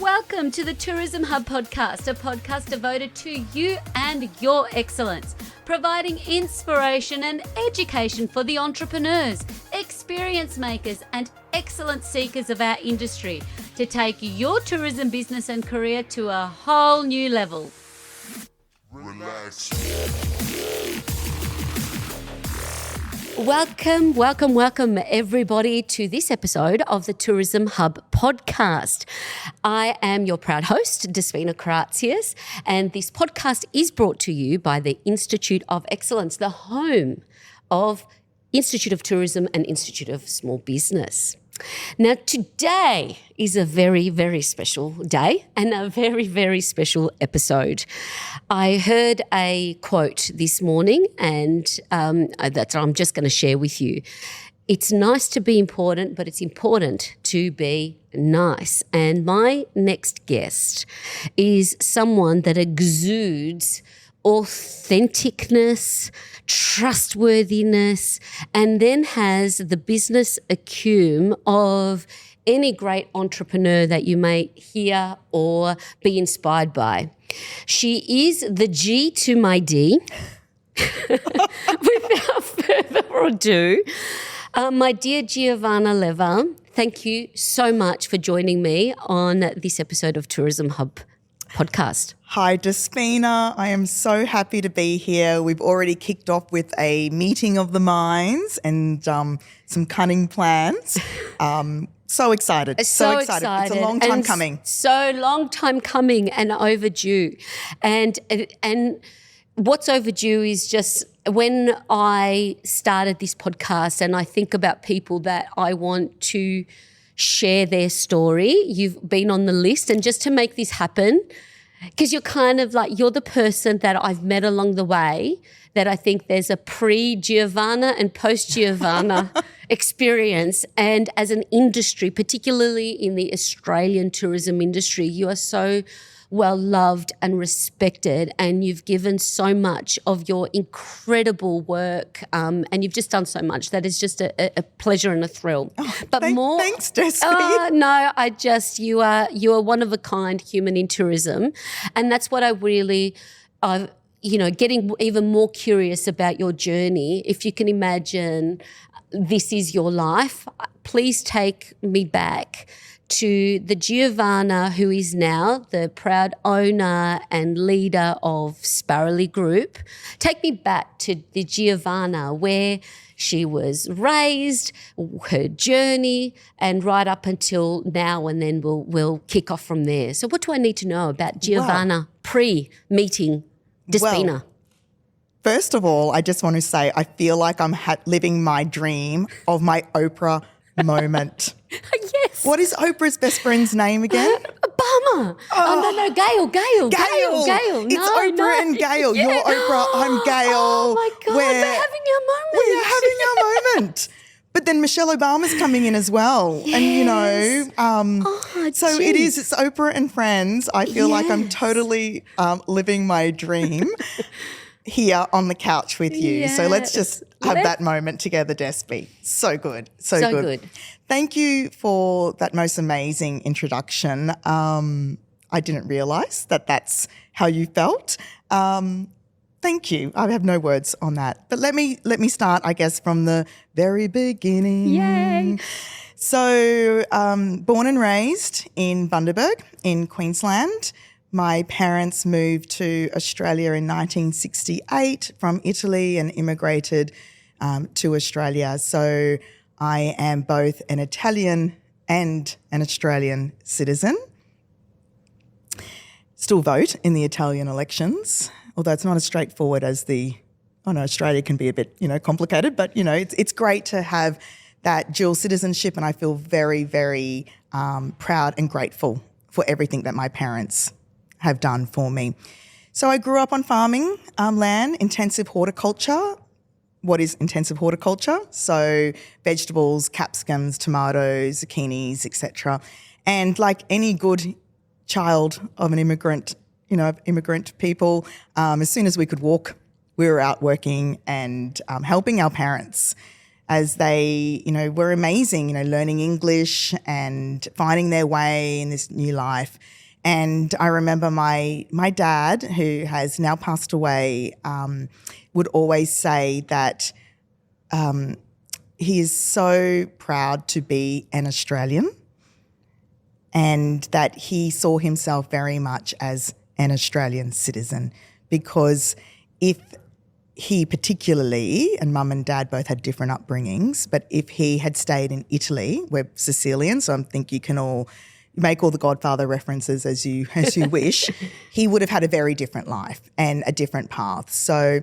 Welcome to the Tourism Hub podcast, a podcast devoted to you and your excellence, providing inspiration and education for the entrepreneurs, experience makers, and excellence seekers of our industry to take your tourism business and career to a whole new level. Relax. Welcome everybody to this episode of the Tourism Hub podcast. I am your proud host, Despina Karatzias, and this podcast is brought to you by the Institute of Excellence, the home of Institute of Tourism and Institute of Small Business. Now, today is a very, very special day and a very, very special episode. I heard a quote this morning and that I'm just going to share with you. It's nice to be important, but it's important to be nice. And my next guest is someone that exudes authenticness, trustworthiness, and then has the business acumen of any great entrepreneur that you may hear or be inspired by. She is the G to my D. Without further ado, my dear Giovanna Lever, thank you so much for joining me on this episode of Tourism Hub podcast. Hi, Despina. I am so happy to be here. We've already kicked off with a meeting of the minds and some cunning plans. So excited. So excited. It's a long time coming. So long time coming and overdue. And what's overdue is just when I started this podcast and I think about people that I want to share their story, you've been on the list. And just to make this happen, because you're kind of like, you're the person that I've met along the way that I think there's a pre-Giovanna and post-Giovanna experience. And as an industry, particularly in the Australian tourism industry, you are so well loved and respected, and you've given so much of your incredible work, and you've just done so much that is just a pleasure and a thrill. Thanks, Desi. You are one of a kind human in tourism, and that's what I really, getting even more curious about your journey. If you can imagine, this is your life. Please take me back to the Giovanna who is now the proud owner and leader of Sparrowly Group. Take me back to the Giovanna where she was raised, her journey, and right up until now, and then we'll kick off from there. So what do I need to know about Giovanna pre-meeting Despina? Well, first of all, I just want to say I feel like I'm living my dream of my Oprah moment. Yes. What is Oprah's best friend's name again? Obama. No, Gail. It's Oprah and Gail. Yeah. You're Oprah, I'm Gail. Oh my God, we're having our moment. We're having our moment. But then Michelle Obama's coming in as well. Yes. And, it's Oprah and friends. I feel like I'm totally living my dream here on the couch with you. Yes. So let's just have that moment together, Despi. So good. So good. Thank you for that most amazing introduction. I didn't realise that that's how you felt. Thank you. I have no words on that. But let me start, I guess, from the very beginning. Yay. So born and raised in Bundaberg in Queensland. My parents moved to Australia in 1968 from Italy and immigrated to Australia. So I am both an Italian and an Australian citizen. Still vote in the Italian elections, although it's not as straightforward as Australia can be a bit, complicated, but, it's great to have that dual citizenship, and I feel very, very proud and grateful for everything that my parents have done for me. So I grew up on farming land, intensive horticulture. What is intensive horticulture? So vegetables, capsicums, tomatoes, zucchinis, etc. And like any good child of an immigrant, immigrant people, as soon as we could walk, we were out working and helping our parents. as they, were amazing, learning English and finding their way in this new life. And I remember my dad, who has now passed away, would always say that he is so proud to be an Australian and that he saw himself very much as an Australian citizen, because if he particularly, and mum and dad both had different upbringings, but if he had stayed in Italy, we're Sicilian, so I think you can all make all the Godfather references as you wish, he would have had a very different life and a different path. So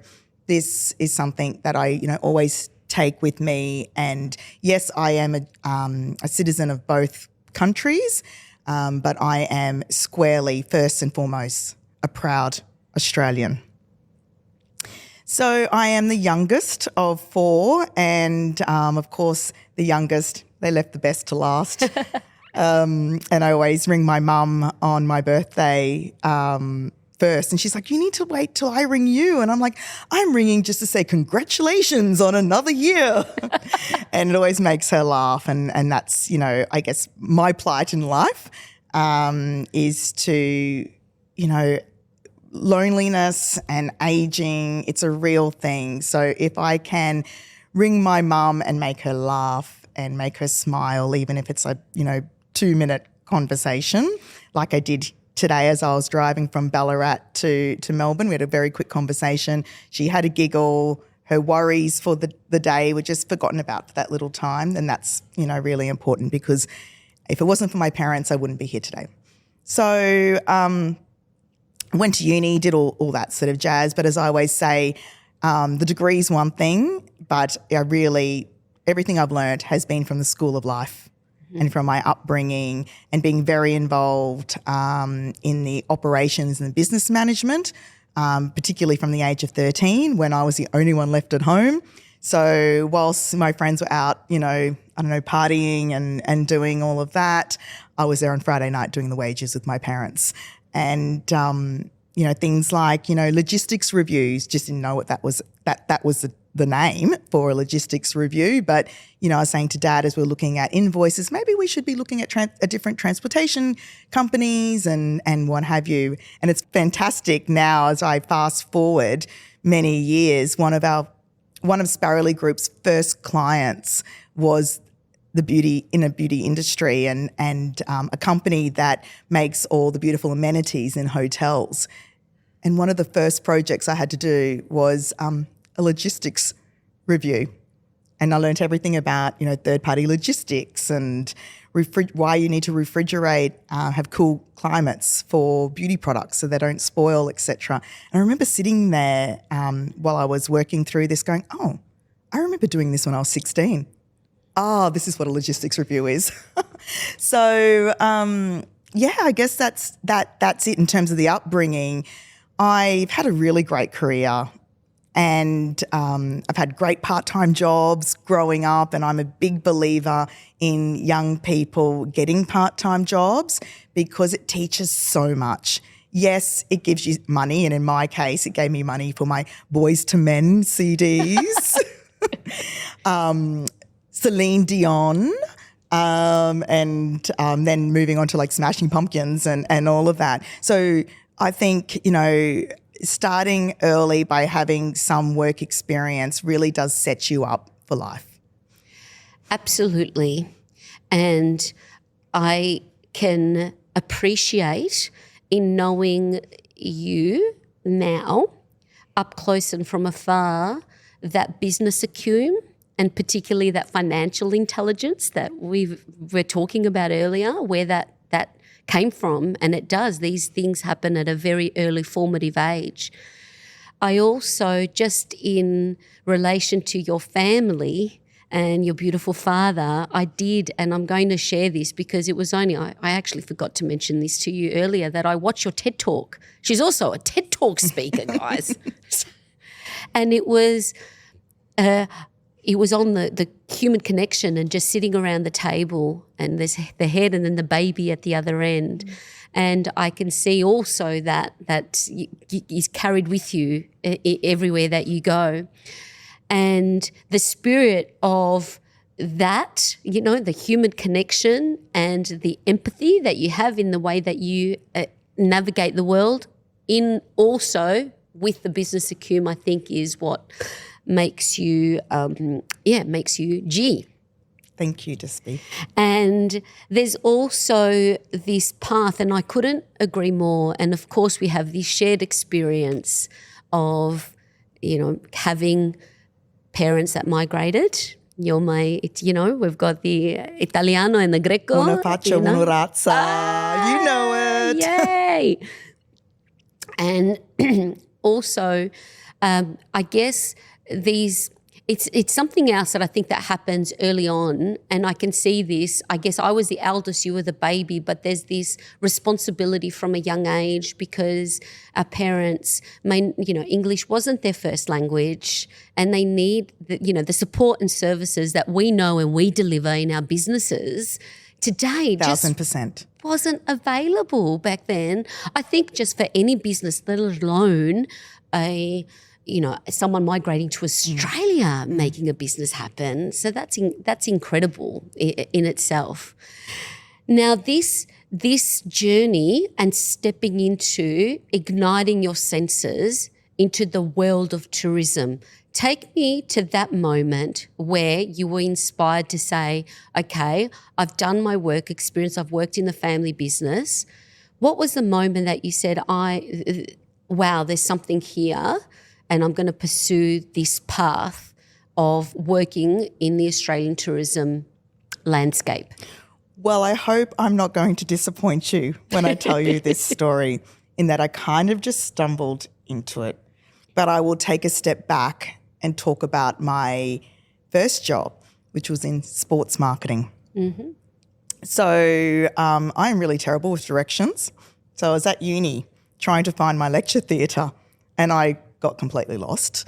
this is something that I, always take with me. And yes, I am a citizen of both countries, but I am squarely, first and foremost, a proud Australian. So I am the youngest of 4, and of course the youngest, they left the best to last. And I always ring my mum on my birthday first, and she's like, you need to wait till I ring you. And I'm like, I'm ringing just to say congratulations on another year. And it always makes her laugh. And that's, I guess my plight in life is to, loneliness and aging, it's a real thing. So if I can ring my mum and make her laugh and make her smile, even if it's a, 2-minute conversation, like I did today as I was driving from Ballarat to Melbourne. We had a very quick conversation. She had a giggle. Her worries for the day were just forgotten about for that little time. And that's, really important, because if it wasn't for my parents, I wouldn't be here today. So went to uni, did all that sort of jazz. But as I always say, the degree's one thing, but everything I've learned has been from the school of life. And from my upbringing and being very involved in the operations and business management, particularly from the age of 13 when I was the only one left at home. So whilst my friends were out, partying and doing all of that, I was there on Friday night doing the wages with my parents. And, things like, logistics reviews, just didn't know what that was the name for a logistics review. But, I was saying to Dad as we're looking at invoices, maybe we should be looking at different transportation companies and what have you. And it's fantastic now as I fast forward many years. One of Sparrowly Group's first clients was the beauty industry and a company that makes all the beautiful amenities in hotels. And one of the first projects I had to do was a logistics review. And I learned everything about, third-party logistics and why you need to refrigerate, have cool climates for beauty products so they don't spoil, etc. And I remember sitting there while I was working through this going, oh, I remember doing this when I was 16. Oh, this is what a logistics review is. So, I guess that's it in terms of the upbringing. I've had a really great career. And I've had great part-time jobs growing up, and I'm a big believer in young people getting part-time jobs because it teaches so much. Yes, it gives you money, and in my case, it gave me money for my Boys to Men CDs, Celine Dion, and then moving on to like Smashing Pumpkins and all of that. So I think, starting early by having some work experience really does set you up for life. Absolutely. And I can appreciate in knowing you now up close and from afar that business acumen and particularly that financial intelligence that we're talking about earlier, where that came from, and it does. These things happen at a very early formative age. I also, just in relation to your family and your beautiful father, I did, and I'm going to share this because it was only, I actually forgot to mention this to you earlier, that I watched your TED Talk. She's also a TED Talk speaker, guys. And it was on the human connection and just sitting around the table, and there's the head and then the baby at the other end. And I can see also that is carried with you everywhere that you go. And the spirit of that, the human connection and the empathy that you have in the way that you navigate the world, in also with the business acumen, I think is what makes you, G. Thank you, Despina. And there's also this path, and I couldn't agree more. And of course, we have this shared experience of, having parents that migrated. We've got the Italiano and the Greco. Una faccia, una razza. You know it. Yay. And also, I guess it's something else that I think that happens early on, and I can see this. I guess I was the eldest, you were the baby, but there's this responsibility from a young age because our parents English wasn't their first language, and they need the support and services that we know and we deliver in our businesses today. 1,000%. Wasn't available back then. I think just for any business, let alone someone migrating to Australia making a business happen. So that's incredible in itself. Now this journey and stepping into igniting your senses into the world of tourism, take me to that moment where you were inspired to say, okay, I've done my work experience, I've worked in the family business. What was the moment that you said, wow, there's something here and I'm going to pursue this path of working in the Australian tourism landscape? Well, I hope I'm not going to disappoint you when I tell you this story, in that I kind of just stumbled into it. But I will take a step back and talk about my first job, which was in sports marketing. Mm-hmm. So I'm really terrible with directions. So I was at uni trying to find my lecture theatre, and I got completely lost.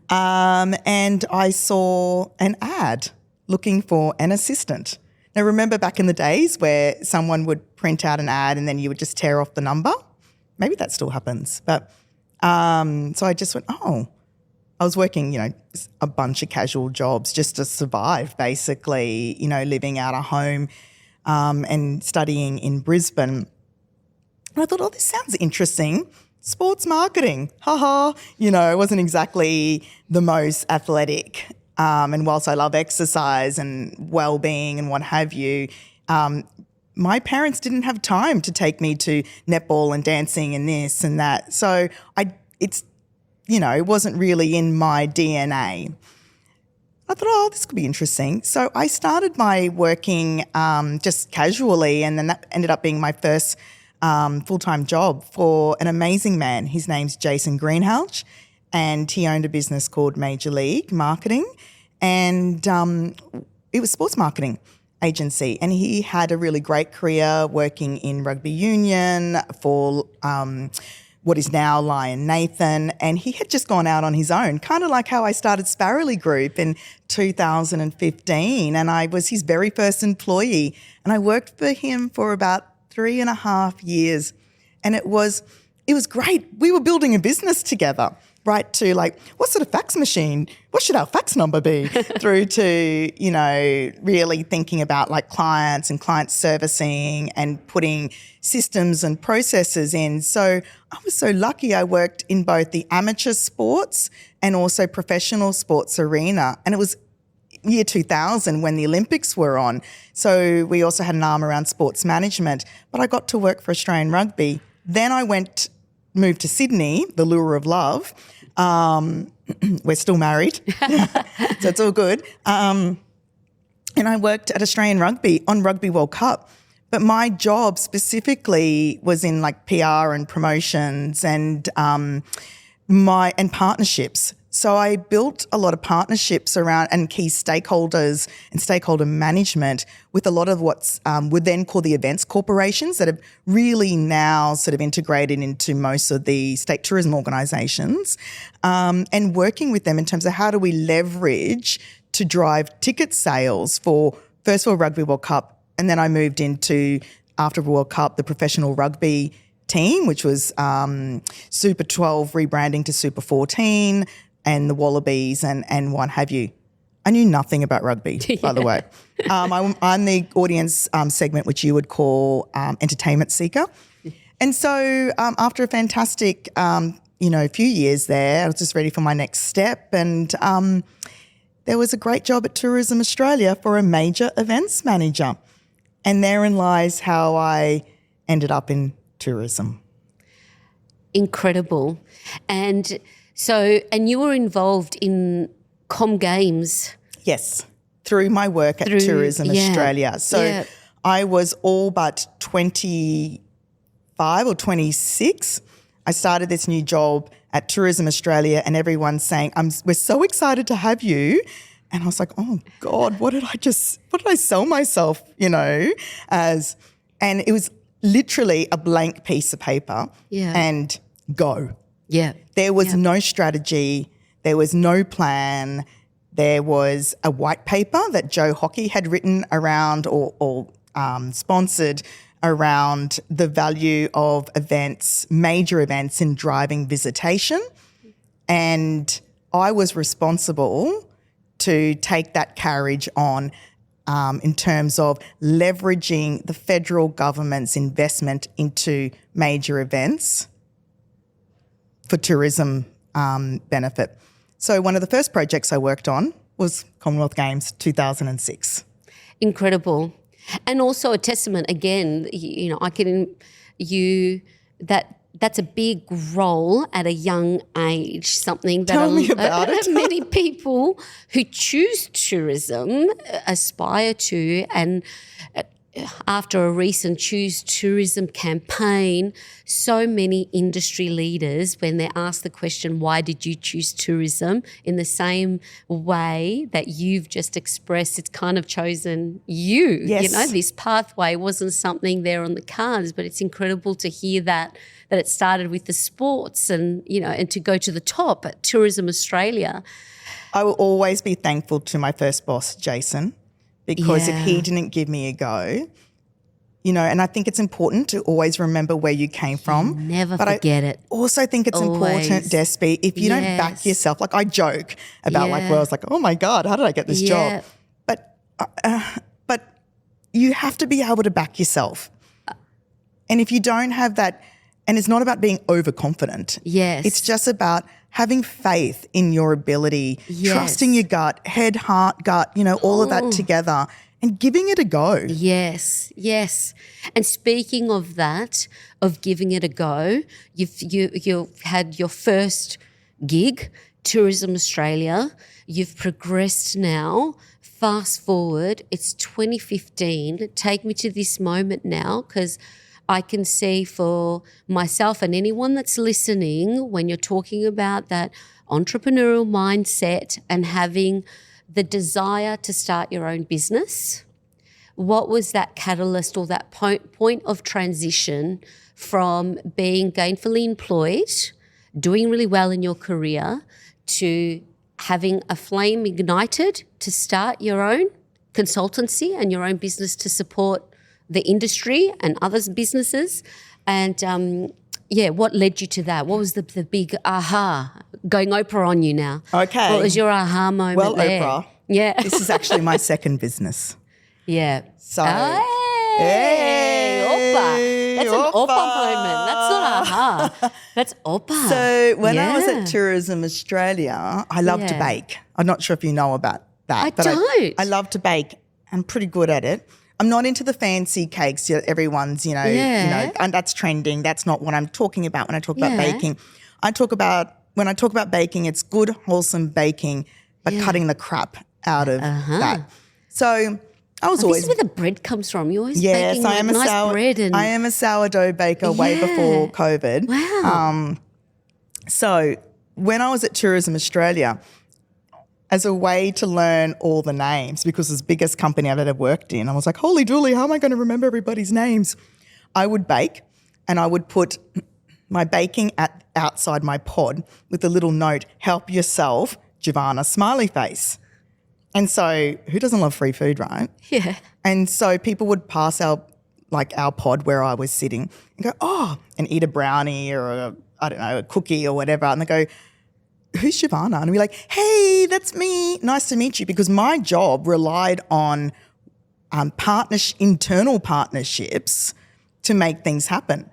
And I saw an ad looking for an assistant. Now, remember back in the days where someone would print out an ad and then you would just tear off the number? Maybe that still happens. But so I just went, I was working, a bunch of casual jobs just to survive, basically, living out of home and studying in Brisbane. And I thought, this sounds interesting. Sports marketing, it wasn't exactly the most athletic. And whilst I love exercise and well-being and what have you, my parents didn't have time to take me to netball and dancing and this and that. So it wasn't really in my DNA. I thought, this could be interesting. So I started my working just casually, and then that ended up being my first full-time job for an amazing man. His name's Jason Greenhalgh, and he owned a business called Major League Marketing, and it was sports marketing agency. And he had a really great career working in rugby union for what is now Lion Nathan, and he had just gone out on his own, kind of like how I started Sparrowly Group in 2015, and I was his very first employee, and I worked for him for about 3.5 years, and it was great. We were building a business together, right, to what sort of fax machine, what should our fax number be, through to, really thinking about clients and client servicing and putting systems and processes in. So I was so lucky I worked in both the amateur sports and also professional sports arena, and it was year 2000 when the Olympics were on. So we also had an arm around sports management, but I got to work for Australian Rugby. Then I moved to Sydney, the lure of love. We're still married, so it's all good. And I worked at Australian Rugby on Rugby World Cup. But my job specifically was in PR and promotions and partnerships. So I built a lot of partnerships around and key stakeholders and stakeholder management with a lot of what's would then call the events corporations that have really now sort of integrated into most of the state tourism organisations, and working with them in terms of how do we leverage to drive ticket sales for, first of all, Rugby World Cup, and then I moved into, after World Cup, the professional rugby team, which was Super 12 rebranding to Super 14, and the Wallabies and what have you. I knew nothing about rugby, by the way. I'm the audience segment, which you would call entertainment seeker. And so after a fantastic, few years there, I was just ready for my next step. And there was a great job at Tourism Australia for a major events manager. And therein lies how I ended up in tourism. Incredible. And you were involved in Com Games. Yes, through my work at Tourism Australia. So I was all but 25 or 26. I started this new job at Tourism Australia and everyone's saying, we're so excited to have you. And I was like, oh God, what did I sell myself, as? And it was literally a blank piece of paper and go. Yeah. There was no strategy. There was no plan. There was a white paper that Joe Hockey had written around or sponsored around the value of events, major events in driving visitation. And I was responsible to take that carriage on in terms of leveraging the federal government's investment into major events for tourism benefit. So one of the first projects I worked on was Commonwealth Games 2006. Incredible. And also a testament, again, that's a big role at a young age, something that Tell me about it. Many people who choose tourism aspire to, and after a recent Choose Tourism campaign, so many industry leaders, when they're asked the question, why did you choose tourism, in the same way that you've just expressed, it's kind of chosen you. Yes. This pathway wasn't something there on the cards, but it's incredible to hear that it started with the sports and to go to the top at Tourism Australia. I will always be thankful to my first boss, Jason, because if he didn't give me a go, and I think it's important to always remember where you came from. Never forget it. I also think it's important, Despi, if you don't back yourself, like I joke about where I was like, oh my God, how did I get this job? But you have to be able to back yourself. And if you don't have that, and it's not about being overconfident. Yes. It's just about having faith in your ability, trusting your gut, head, heart, gut, all of that together and giving it a go. Yes, yes. And speaking of that, of giving it a go, you've had your first gig, Tourism Australia. You've progressed now. Fast forward, it's 2015. Take me to this moment now, because I can see for myself and anyone that's listening, when you're talking about that entrepreneurial mindset and having the desire to start your own business, what was that catalyst or that point of transition from being gainfully employed, doing really well in your career, to having a flame ignited to start your own consultancy and your own business to support the industry and others' businesses? And what led you to that? What was the big aha? Going Oprah on you now. Okay. What was your aha moment? Well, there? Oprah. Yeah. This is actually my second business. Yeah. So, hey, Oprah. That's an Oprah moment. That's not aha. That's Oprah. So when I was at Tourism Australia, I love to bake. I'm not sure if you know about that. I don't. I love to bake. I'm pretty good at it. I'm not into the fancy cakes. Everyone's, and that's trending. That's not what I'm talking about when I talk about baking. When I talk about baking, it's good, wholesome baking, but cutting the crap out of that. So I was always... This is where the bread comes from. You're always baking nice bread. I am a sourdough baker way before COVID. Wow. So when I was at Tourism Australia, as a way to learn all the names, because it's the biggest company I've ever worked in, I was like, holy dooly, how am I going to remember everybody's names? I would bake and I would put my baking outside my pod with a little note, help yourself, Giovanna, smiley face. And so who doesn't love free food, right? Yeah. And so people would pass our pod where I was sitting and go, and eat a brownie or a cookie or whatever. And they go, who's Giovanna? And I'd be like, hey, that's me. Nice to meet you. Because my job relied on internal partnerships to make things happen.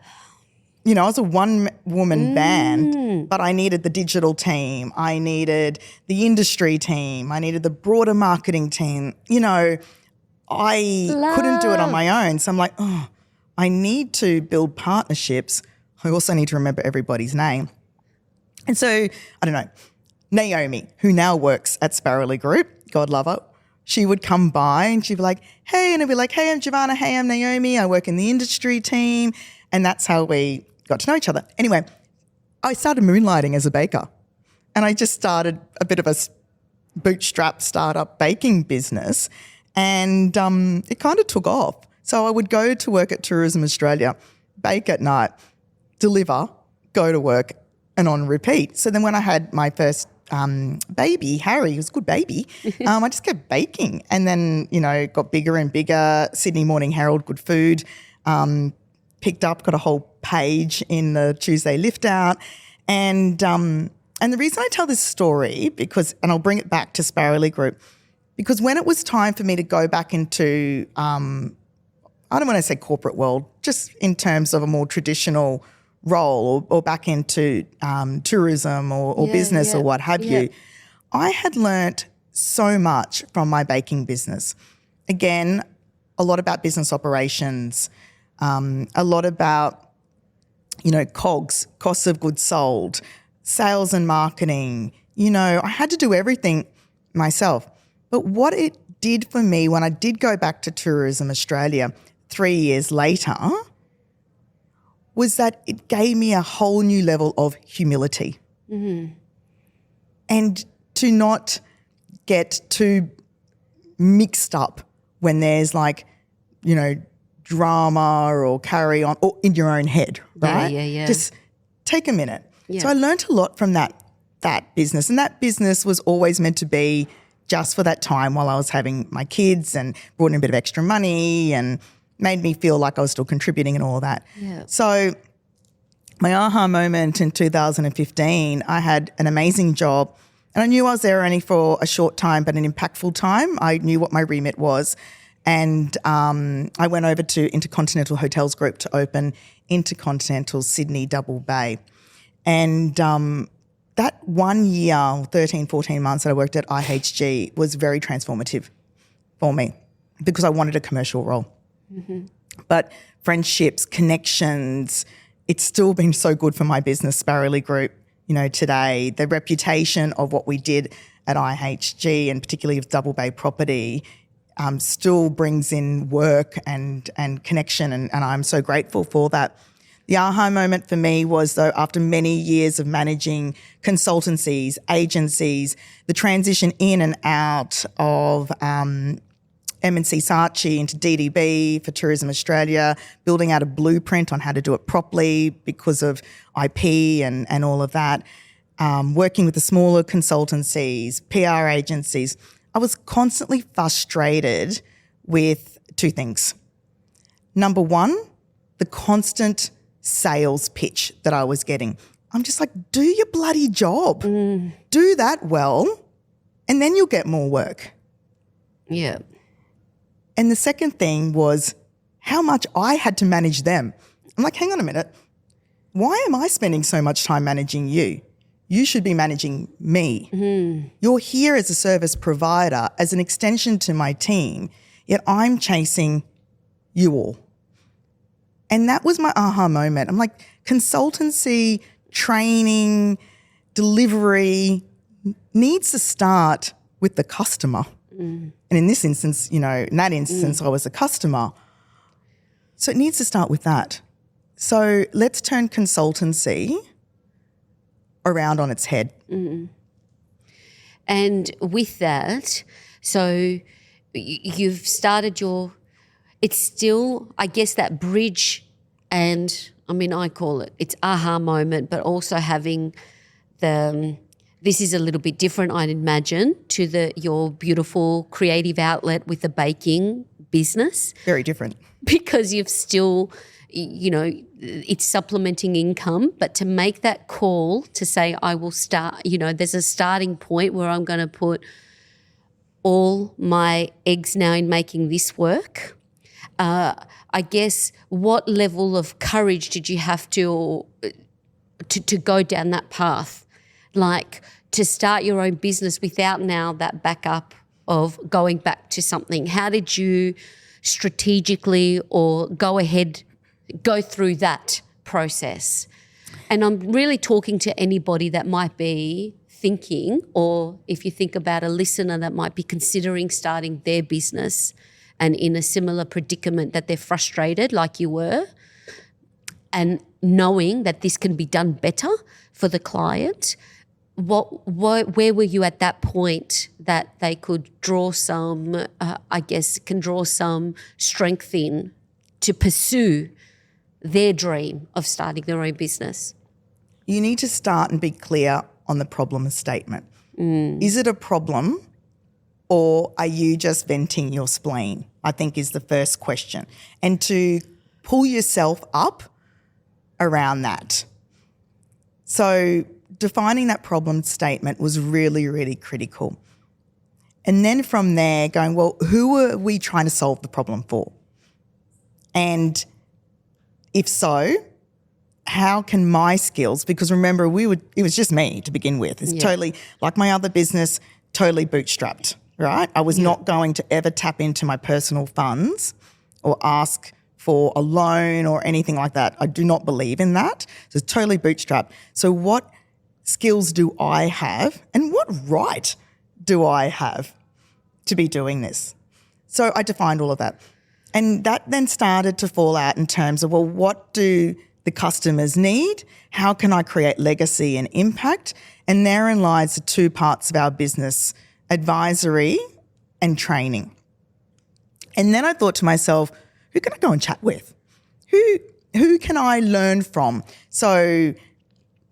You know, I was a one-woman band, but I needed the digital team. I needed the industry team. I needed the broader marketing team. You know, I couldn't do it on my own. So I'm like, oh, I need to build partnerships. I also need to remember everybody's name. And so, I don't know, Naomi, who now works at Sparrowly Group, God love her, she would come by and she'd be like, hey, and I'd be like, hey, I'm Giovanna. Hey, I'm Naomi. I work in the industry team. And that's how we got to know each other. Anyway, I started moonlighting as a baker, and I just started a bit of a bootstrap startup baking business, and it kind of took off. So I would go to work at Tourism Australia, bake at night, deliver, go to work, and on repeat. So then when I had my first baby, Harry, who was a good baby, I just kept baking, and then, you know, got bigger and bigger. Sydney Morning Herald, good food, picked up, got a whole page in the Tuesday Lift Out. And the reason I tell this story, and I'll bring it back to Sparrowly Group, because when it was time for me to go back into, I don't want to say corporate world, just in terms of a more traditional role or back into tourism or business or what have you, I had learnt so much from my baking business. Again, a lot about business operations, a lot about, you know, COGS, costs of goods sold, sales and marketing. You know, I had to do everything myself. But what it did for me when I did go back to Tourism Australia 3 years later was that it gave me a whole new level of humility. And to not get too mixed up when there's like, you know, drama or carry on or in your own head, right? Yeah. Just take a minute. So I learned a lot from that business, and that business was always meant to be just for that time while I was having my kids, and brought in a bit of extra money and made me feel like I was still contributing and all of that. So my aha moment in 2015, I had an amazing job, and I knew I was there only for a short time but an impactful time. I knew what my remit was. And I went over to Intercontinental Hotels Group to open Intercontinental Sydney Double Bay. And that 1 year, 13, 14 months that I worked at IHG was very transformative for me because I wanted a commercial role. But friendships, connections, it's still been so good for my business, Sparrowly Group, you know, today. The reputation of what we did at IHG, and particularly with Double Bay property, still brings in work and connection, and I'm so grateful for that. The aha moment for me was, though, after many years of managing consultancies, agencies, the transition in and out of M&C Saatchi into DDB for Tourism Australia, building out a blueprint on how to do it properly because of IP and all of that, working with the smaller consultancies, PR agencies. I was constantly frustrated with two things. Number one, the constant sales pitch that I was getting. I'm just like, do your bloody job. Do that well, and then you'll get more work. Yeah. And the second thing was how much I had to manage them. I'm like, hang on a minute. Why am I spending so much time managing you? You should be managing me. You're here as a service provider, as an extension to my team, yet I'm chasing you all. And that was my aha moment. I'm like, consultancy, training, delivery needs to start with the customer. And in this instance, you know, in that instance, I was a customer. So it needs to start with that. So let's turn consultancy around on its head. And with that, so you've started it's still, I guess, that bridge, and I mean, I call it's aha moment, but also having this is a little bit different, I'd imagine, to your beautiful creative outlet with the baking business. Very different. Because you've still, it's supplementing income, but to make that call to say, I will start, there's a starting point where I'm going to put all my eggs now in making this work. I guess what level of courage did you have to go down that path? Like to start your own business without now that backup of going back to something. How did you strategically or go through that process? And I'm really talking to anybody that might be thinking, or if you think about a listener that might be considering starting their business and in a similar predicament that they're frustrated like you were, and knowing that this can be done better for the client. Where were you at that point that they could draw some, can draw some strength in to pursue their dream of starting their own business? You need to start and be clear on the problem statement. Is it a problem, or are you just venting your spleen? I think is the first question. And to pull yourself up around that. So defining that problem statement was really, really critical. And then from there going, well, who are we trying to solve the problem for? And if so, how can my skills, because remember it was just me to begin with. It's totally, like my other business, totally bootstrapped, right? I was not going to ever tap into my personal funds or ask for a loan or anything like that. I do not believe in that. So it's totally bootstrapped. So what skills do I have and what right do I have to be doing this? So I defined all of that. And that then started to fall out in terms of, well, what do the customers need? How can I create legacy and impact? And therein lies the two parts of our business, advisory and training. And then I thought to myself, who can I go and chat with? Who can I learn from? So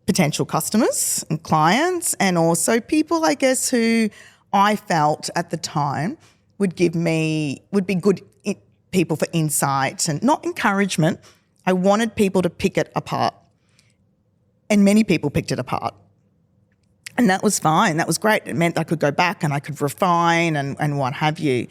potential customers and clients, and also people, I guess, who I felt at the time would be good people for insights and not encouragement. I wanted people to pick it apart. And many people picked it apart. And that was fine. That was great. It meant I could go back and I could refine and what have you.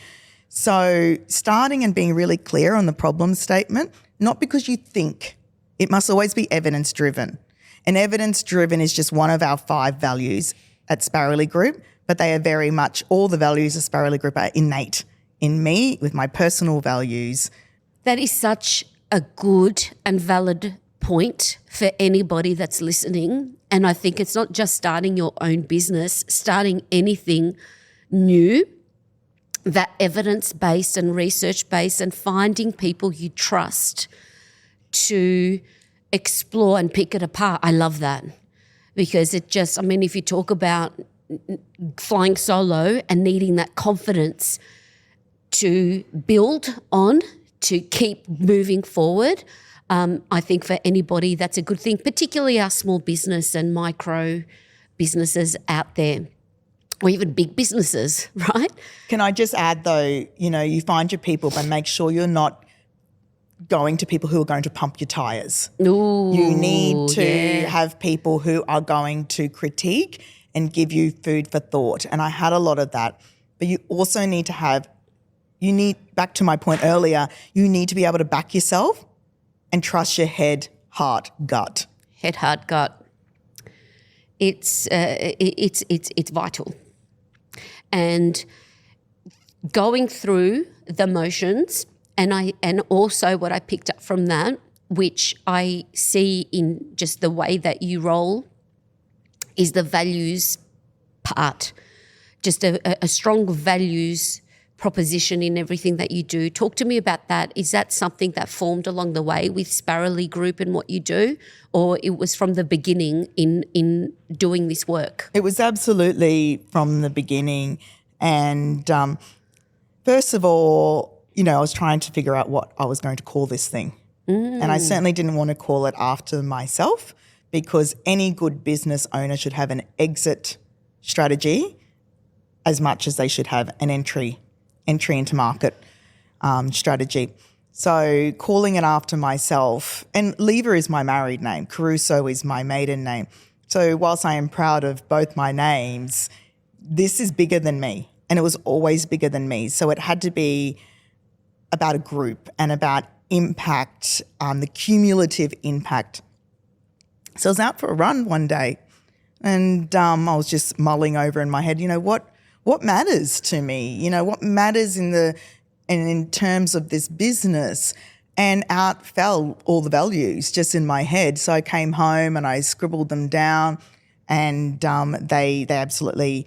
So starting and being really clear on the problem statement, not because you think. It must always be evidence-driven. And evidence-driven is just one of our 5 values at Sparrowly Group, but they are very much, all the values of Sparrowly Group are innate in me with my personal values. That is such a good and valid point for anybody that's listening. And I think it's not just starting your own business, starting anything new, that evidence-based and research-based, and finding people you trust to explore and pick it apart. I love that, because it just, if you talk about flying solo and needing that confidence to build on, to keep moving forward, I think for anybody that's a good thing, particularly our small business and micro businesses out there, or even big businesses, right? Can I just add though, you find your people, but make sure you're not going to people who are going to pump your tyres. Ooh, you need to have people who are going to critique and give you food for thought. And I had a lot of that. But you also need to back to my point earlier, you need to be able to back yourself and trust your head, heart, gut. Head, heart, gut. It's vital. And going through the motions, and also what I picked up from that, which I see in just the way that you roll, is the values part. Just a strong values proposition in everything that you do. Talk to me about that. Is that something that formed along the way with Sparrowly Group and what you do, or it was from the beginning in doing this work? It was absolutely from the beginning. And first of all, I was trying to figure out what I was going to call this thing. And I certainly didn't want to call it after myself, because any good business owner should have an exit strategy as much as they should have an entry into market strategy. So calling it after myself, and Lever is my married name, Caruso is my maiden name. So whilst I am proud of both my names, this is bigger than me, and it was always bigger than me. So it had to be about a group and about impact, the cumulative impact. So I was out for a run one day, and I was just mulling over in my head, what matters to me? What matters in terms of this business? And out fell all the values just in my head. So I came home and I scribbled them down, and they absolutely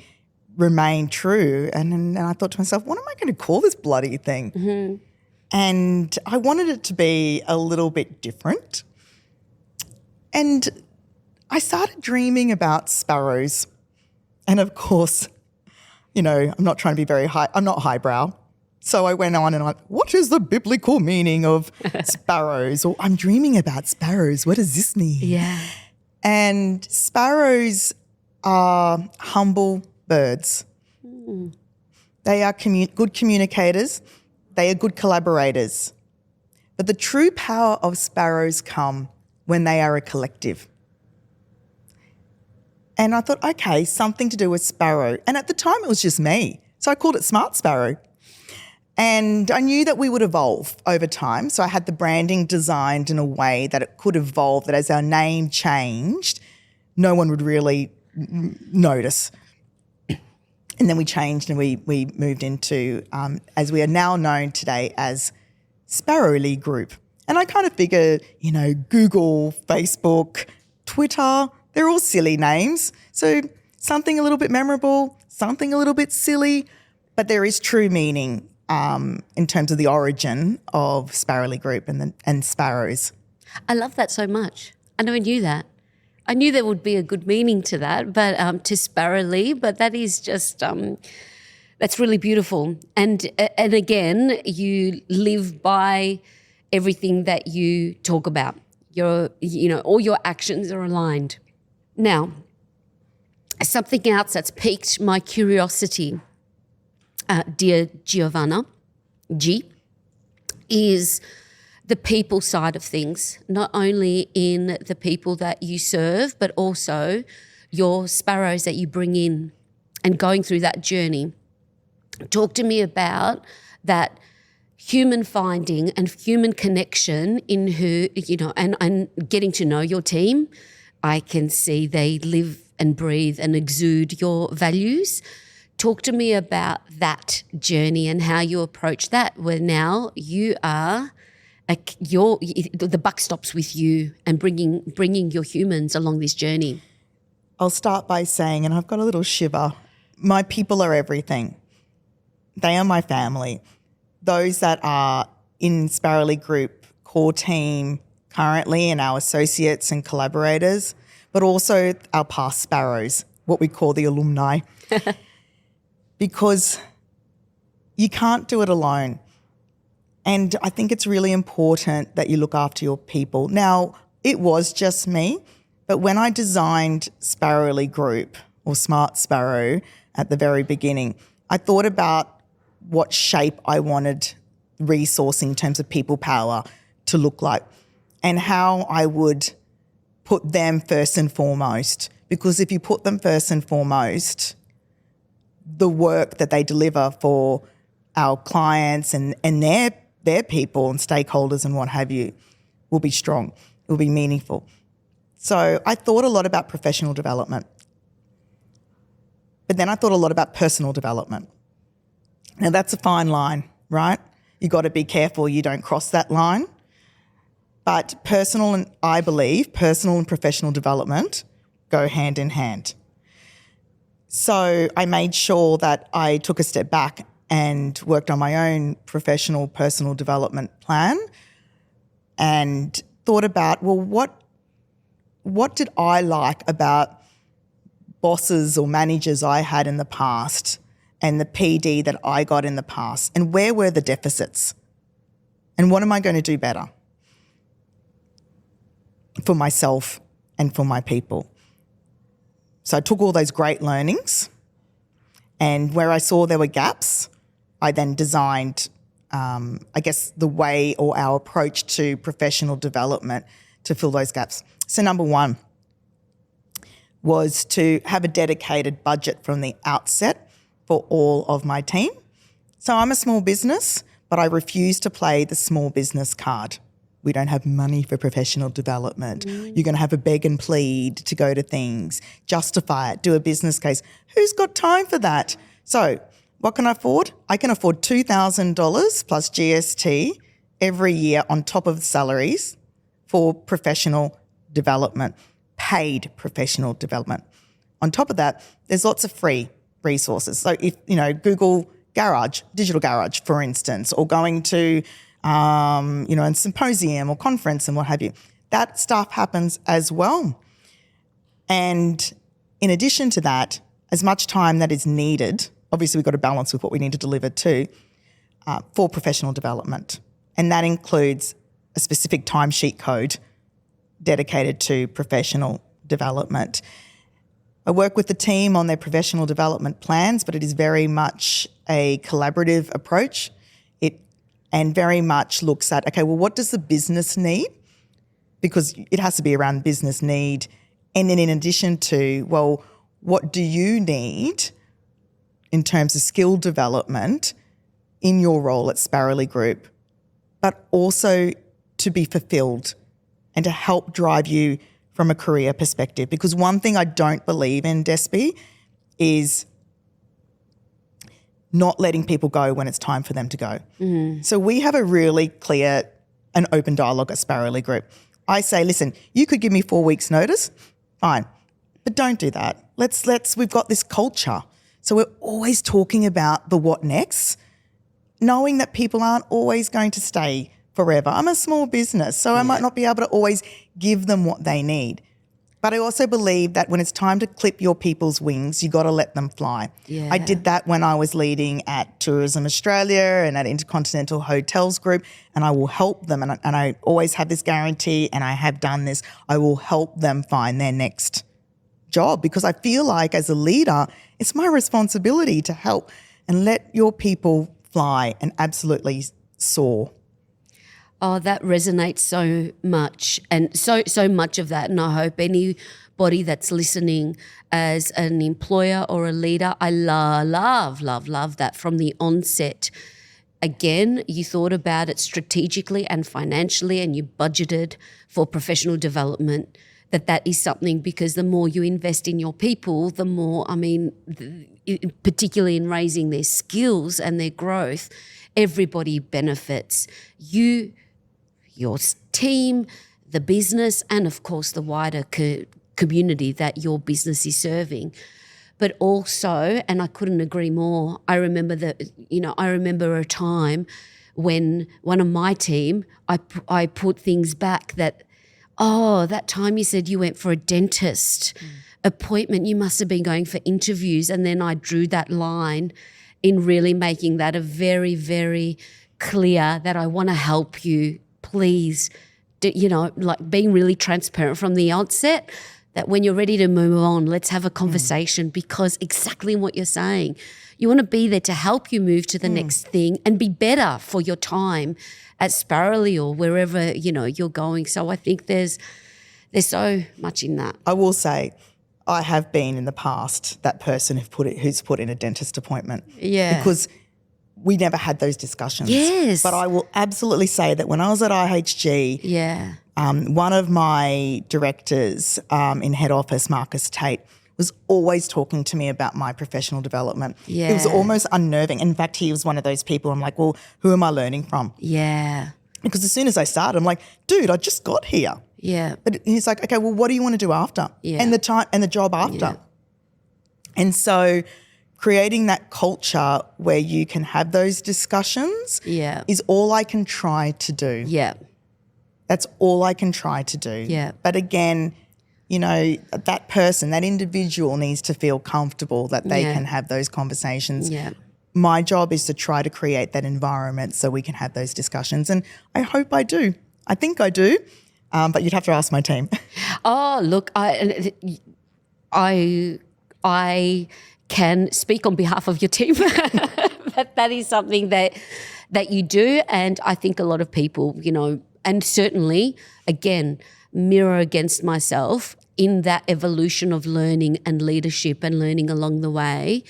remained true. And then I thought to myself, what am I going to call this bloody thing? Mm-hmm. And I wanted it to be a little bit different. And I started dreaming about sparrows. And of course, I'm not trying to be very high. I'm not highbrow. So I went on and what is the biblical meaning of sparrows? Or I'm dreaming about sparrows. What does this mean? Yeah. And sparrows are humble birds. Mm. They are good communicators. They are good collaborators. But the true power of sparrows come when they are a collective. And I thought, okay, something to do with sparrow. And at the time it was just me. So I called it Smart Sparrow. And I knew that we would evolve over time. So I had the branding designed in a way that it could evolve, that as our name changed, no one would really notice. And then we changed and we moved into, as we are now known today as Sparrowly Group. And I kind of figured, Google, Facebook, Twitter, they're all silly names. So something a little bit memorable, something a little bit silly, but there is true meaning in terms of the origin of Sparrowly Group and sparrows. I love that so much. I never knew that. I knew there would be a good meaning to that, but to spirerly, but that is just that's really beautiful. And again, you live by everything that you talk about. All your actions are aligned. Now, something else that's piqued my curiosity, dear Giovanna G, is the people side of things, not only in the people that you serve, but also your sparrows that you bring in and going through that journey. Talk to me about that human finding and human connection in who, and getting to know your team. I can see they live and breathe and exude your values. Talk to me about that journey and how you approach that, where now you are the buck stops with you and bringing your humans along this journey. I'll start by saying, and I've got a little shiver, my people are everything. They are my family. Those that are in Sparrowly Group core team currently and our associates and collaborators, but also our past sparrows, what we call the alumni, because you can't do it alone. And I think it's really important that you look after your people. Now, it was just me, but when I designed Sparrowly Group or Smart Sparrow at the very beginning, I thought about what shape I wanted resource in terms of people power to look like and how I would put them first and foremost. Because if you put them first and foremost, the work that they deliver for our clients and their people and stakeholders and what have you will be strong, it will be meaningful. So I thought a lot about professional development. But then I thought a lot about personal development. Now that's a fine line, right? You got to be careful you don't cross that line. But I believe personal and professional development go hand in hand. So I made sure that I took a step back and worked on my own professional personal development plan and thought about, well, what did I like about bosses or managers I had in the past and the PD that I got in the past, and where were the deficits? And what am I going to do better for myself and for my people? So I took all those great learnings, and where I saw there were gaps, I then designed I guess, the way or our approach to professional development to fill those gaps. So number one was to have a dedicated budget from the outset for all of my team. So I'm a small business, but I refuse to play the small business card. We don't have money for professional development. You're going to have a beg and plead to go to things, justify it, do a business case. Who's got time for that? So what can I afford? I can afford $2,000 plus GST every year on top of salaries for professional development, paid professional development. On top of that, there's lots of free resources. So if, Google Garage, Digital Garage, for instance, or going to, a symposium or conference and what have you, that stuff happens as well. And in addition to that, as much time that is needed, obviously we've got to balance with what we need to deliver too, for professional development. And that includes a specific timesheet code dedicated to professional development. I work with the team on their professional development plans, but it is very much a collaborative approach. And very much looks at, okay, well, what does the business need? Because it has to be around business need. And then in addition to, well, what do you need in terms of skill development in your role at Sparrowly Group, but also to be fulfilled and to help drive you from a career perspective? Because one thing I don't believe in, Despi, is not letting people go when it's time for them to go. So we have a really clear and open dialogue at Sparrowly Group. I say, listen, you could give me 4 weeks notice, fine, but don't do that. We've got this culture. So we're always talking about the what next, knowing that people aren't always going to stay forever. I'm a small business, so I might not be able to always give them what they need. But I also believe that when it's time to clip your people's wings, you got to let them fly. Yeah. I did that when I was leading at Tourism Australia and at Intercontinental Hotels Group, and I will help them. And I always have this guarantee, and I have done this. I will help them find their next job, because I feel like as a leader, it's my responsibility to help and let your people fly and absolutely soar. Oh, that resonates so much, and so much of that. And I hope anybody that's listening as an employer or a leader, I love that from the onset. Again, you thought about it strategically and financially, and you budgeted for professional development. That is something, because the more you invest in your people, the more, particularly in raising their skills and their growth, everybody benefits. You, your team, the business, and of course the wider community that your business is serving. But also, and I couldn't agree more, I remember a time when one of my team, I put things back that time you said you went for a dentist appointment, you must have been going for interviews. And then I drew that line in really making that a very, very clear that I want to help you. Please, being really transparent from the outset, that when you're ready to move on, let's have a conversation, because exactly what you're saying, you want to be there to help you move to the next thing and be better for your time at Sparrowly or wherever, you're going. So I think there's so much in that. I will say I have been in the past that person who's put in a dentist appointment. Yeah. Because we never had those discussions. Yes. But I will absolutely say that when I was at IHG, one of my directors in head office, Marcus Tate, was always talking to me about my professional development. Yeah. It was almost unnerving. In fact, he was one of those people I'm like, well, who am I learning from? Yeah. Because as soon as I started, I'm like, dude, I just got here. Yeah. But he's like, okay, well, what do you want to do after? Yeah. And the job after. Yeah. And so creating that culture where you can have those discussions is all I can try to do. Yeah. That's all I can try to do. Yeah. But again, that person, that individual needs to feel comfortable that they can have those conversations. Yeah. My job is to try to create that environment so we can have those discussions. And I hope I do. I think I do. But you'd have to ask my team. Oh, look, I can speak on behalf of your team. That is something that that you do. And I think a lot of people, and certainly, again, mirror against myself in that evolution of learning and leadership and learning along the way.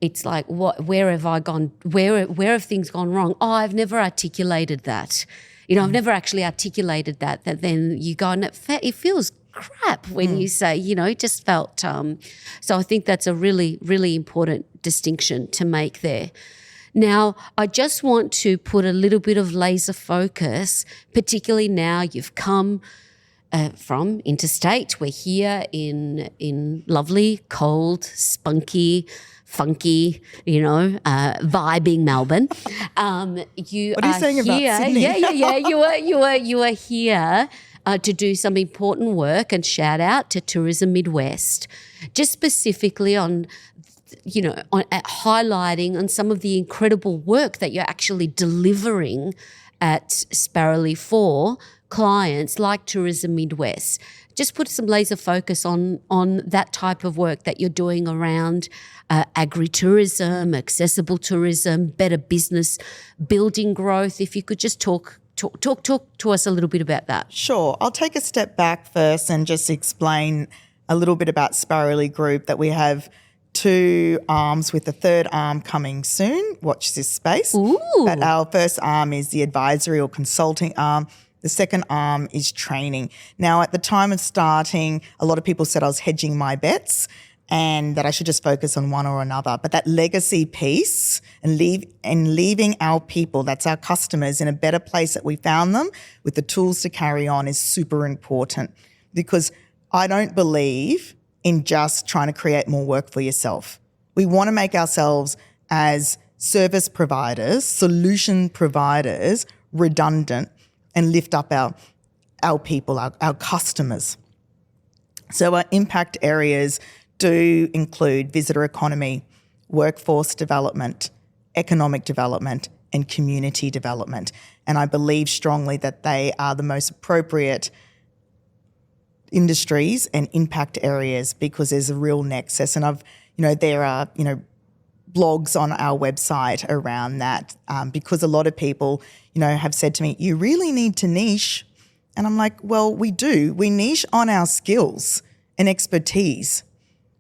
It's like, where have I gone? Where have things gone wrong? Oh, I've never articulated that. I've never actually articulated that then you go, and it feels crap when you say, it just felt. So I think that's a really, really important distinction to make there. Now, I just want to put a little bit of laser focus, particularly now you've come from interstate. We're here in lovely, cold, spunky, funky, vibing Melbourne. What are you saying about Sydney? Yeah. You were here to do some important work, and shout out to Tourism Midwest, just specifically on highlighting on some of the incredible work that you're actually delivering at Sparrowly for clients like Tourism Midwest. Just put some laser focus on that type of work that you're doing around agri-tourism, accessible tourism, better business, building growth. If you could just talk to us a little bit about that. Sure. I'll take a step back first and just explain a little bit about Sparrowly Group, that we have 2 arms with the 3rd arm coming soon. Watch this space. Ooh. But our first arm is the advisory or consulting arm. The second arm is training. Now, at the time of starting, a lot of people said I was hedging my bets and that I should just focus on one or another. But that legacy piece and leaving our people, that's our customers, in a better place that we found them with the tools to carry on is super important, because I don't believe in just trying to create more work for yourself. We want to make ourselves as service providers, solution providers, redundant, and lift up our people, our customers. So our impact areas do include visitor economy, workforce development, economic development, and community development. And I believe strongly that they are the most appropriate industries and impact areas, because there's a real nexus. And there are, blogs on our website around that, because a lot of people, have said to me, you really need to niche. And I'm like, well, we do. We niche on our skills and expertise.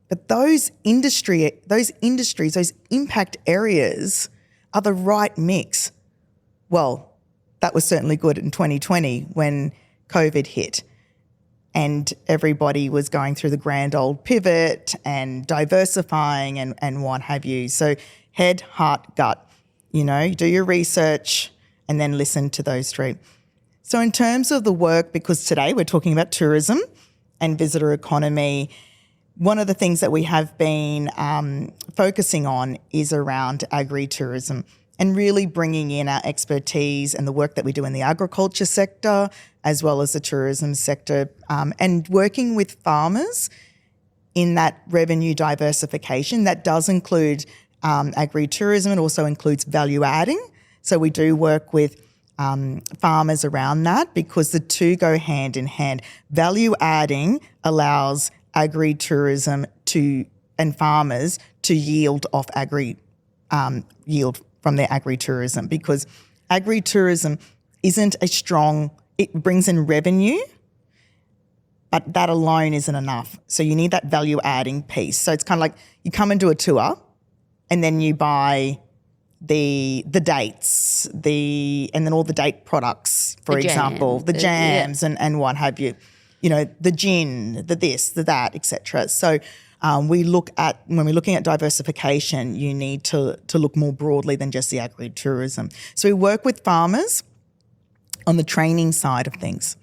But those industries, those impact areas are the right mix. Well, that was certainly good in 2020 when COVID hit and everybody was going through the grand old pivot and diversifying and what have you. So head, heart, gut, do your research and then listen to those 3. So in terms of the work, because today we're talking about tourism and visitor economy, one of the things that we have been focusing on is around agri-tourism and really bringing in our expertise and the work that we do in the agriculture sector as well as the tourism sector, and working with farmers in that revenue diversification. That does include agri-tourism. It also includes value adding. So we do work with farmers around that, because the 2 go hand in hand. Value adding allows agri-tourism and farmers to yield off yield from their agri-tourism, because agri-tourism isn't it brings in revenue, but that alone isn't enough. So you need that value adding piece. So it's kind of like you come and do a tour and then you buy the dates, and then all the date products, for example, the jams and what have you, the gin, the this, the that, etc. So when we're looking at diversification, you need to look more broadly than just the agri-tourism. So we work with farmers on the training side of things,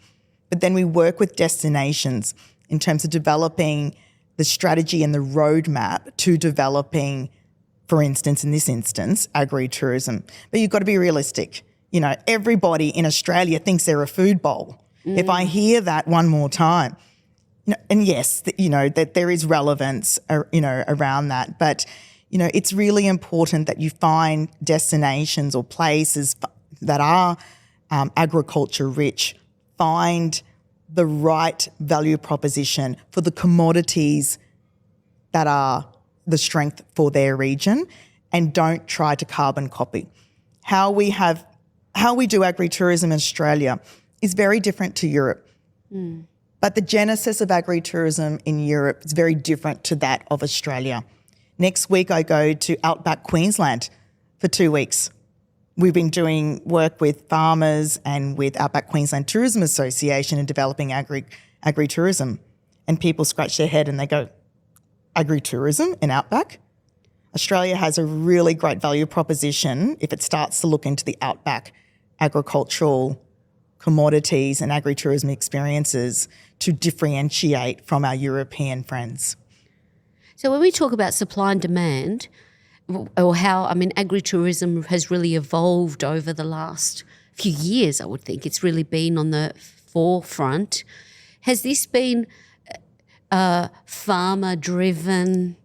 but then we work with destinations in terms of developing the strategy and the roadmap to developing, for instance, in this instance, agri-tourism. But you've got to be realistic. Everybody in Australia thinks they're a food bowl. If I hear that one more time, and yes, that there is relevance, around that, but, it's really important that you find destinations or places that are agriculture rich, find the right value proposition for the commodities that are the strength for their region, and don't try to carbon copy. how we do agri-tourism in Australia is very different to Europe. But the genesis of agri-tourism in Europe is very different to that of Australia. Next week I go to outback Queensland for 2 weeks. We've been doing work with farmers and with Outback Queensland Tourism Association in developing agri-tourism. And people scratch their head and they go, agri-tourism in Outback? Australia has a really great value proposition if it starts to look into the Outback agricultural commodities and agri-tourism experiences to differentiate from our European friends. So when we talk about supply and demand, or how, agri-tourism has really evolved over the last few years, I would think. It's really been on the forefront. Has this been a farmer-driven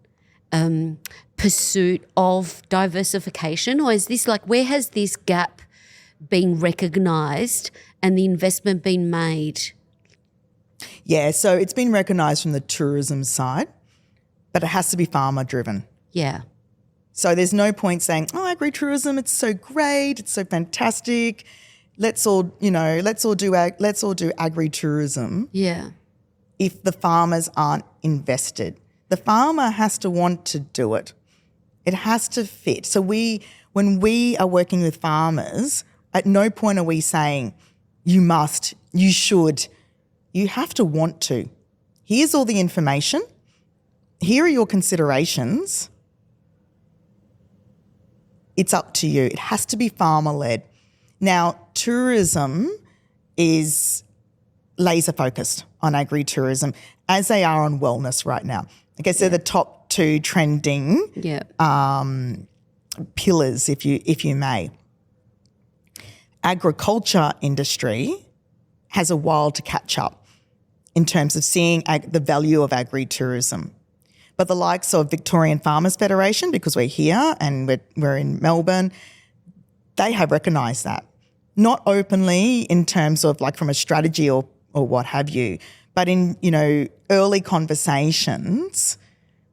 pursuit of diversification, or is this where has this gap been recognised and the investment been made? Yeah, so it's been recognised from the tourism side, but it has to be farmer-driven. Yeah. So there's no point saying, oh, agri-tourism, it's so great, it's so fantastic. Let's all do agri-tourism. Yeah. If the farmers aren't invested. The farmer has to want to do it. It has to fit. So when we are working with farmers, at no point are we saying, you must, you should. You have to want to. Here's all the information. Here are your considerations. It's up to you. It has to be farmer-led. Now, tourism is laser-focused on agri-tourism, as they are on wellness right now. I guess they're the top two trending pillars, if you may. Agriculture industry has a while to catch up in terms of seeing the value of agri-tourism. But the likes of Victorian Farmers Federation, because we're here and we're in Melbourne, they have recognised that. Not openly in terms of from a strategy or what have you, but in, early conversations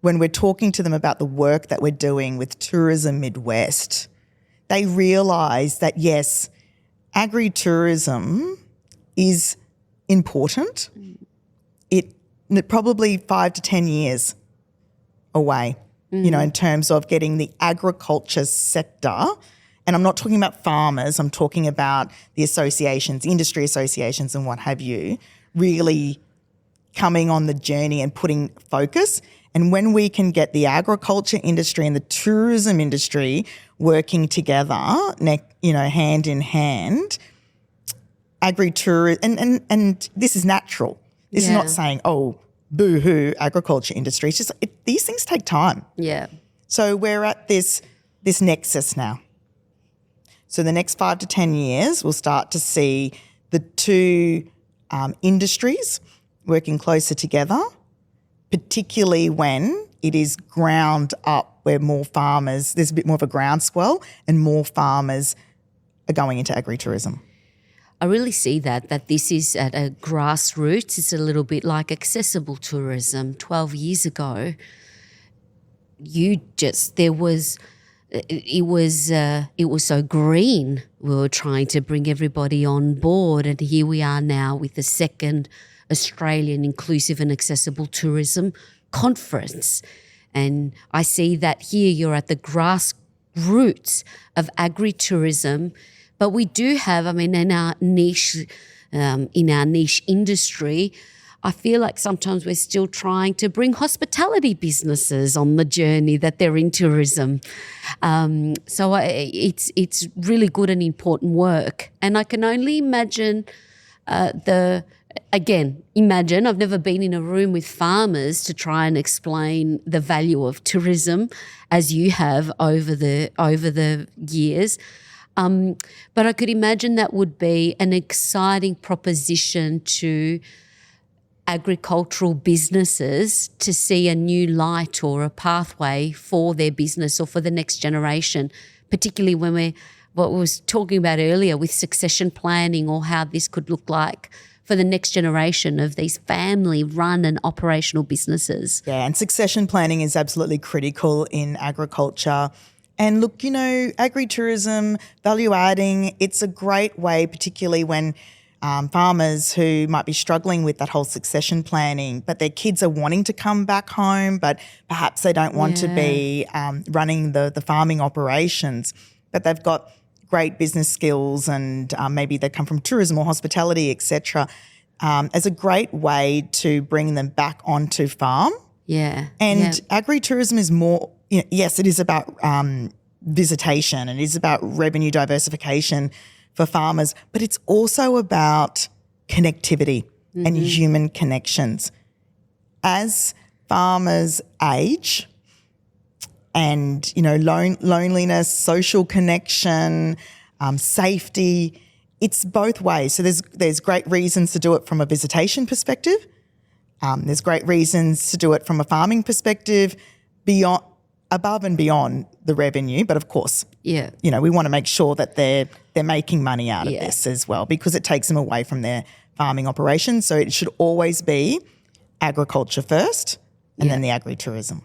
when we're talking to them about the work that we're doing with Tourism Midwest, they realise that, yes, agri-tourism is important. It probably 5 to 10 years away, in terms of getting the agriculture sector. And I'm not talking about farmers, I'm talking about the associations, industry associations and what have you, really coming on the journey and putting focus. And when we can get the agriculture industry and the tourism industry working together, hand in hand, agri-tourism, and this is natural. This is not saying, oh, boo-hoo, agriculture industry. It's just these things take time. Yeah. So we're at this nexus now. So the next 5 to 10 years, we'll start to see the two industries working closer together, particularly when it is ground up where more farmers, there's a bit more of a groundswell and more farmers are going into agri-tourism. I really see that this is at a grassroots. It's a little bit like accessible tourism. 12 years ago, it was so green. We were trying to bring everybody on board, and here we are now with the second Australian Inclusive and Accessible Tourism Conference. And I see that here you're at the grassroots of agri-tourism. But we do have, in our niche industry, I feel like sometimes we're still trying to bring hospitality businesses on the journey that they're in tourism. So it's really good and important work. And I can only imagine imagine, I've never been in a room with farmers to try and explain the value of tourism as you have over the years. But I could imagine that would be an exciting proposition to agricultural businesses to see a new light or a pathway for their business or for the next generation, particularly when what we was talking about earlier with succession planning or how this could look like for the next generation of these family-run and operational businesses. Yeah, and succession planning is absolutely critical in agriculture. And look, agri-tourism, value adding, it's a great way, particularly when farmers who might be struggling with that whole succession planning, but their kids are wanting to come back home, but perhaps they don't want to be running the farming operations, but they've got great business skills and maybe they come from tourism or hospitality, etc., as a great way to bring them back onto farm. Yeah. And agri-tourism is more, yes, it is about visitation, it is about revenue diversification for farmers, but it's also about connectivity and human connections. As farmers age and, loneliness, social connection, safety, it's both ways. So there's great reasons to do it from a visitation perspective. There's great reasons to do it from a farming perspective, above and beyond the revenue. But of course, we want to make sure that they're making money out of this as well, because it takes them away from their farming operations. So it should always be agriculture first and then the agri-tourism.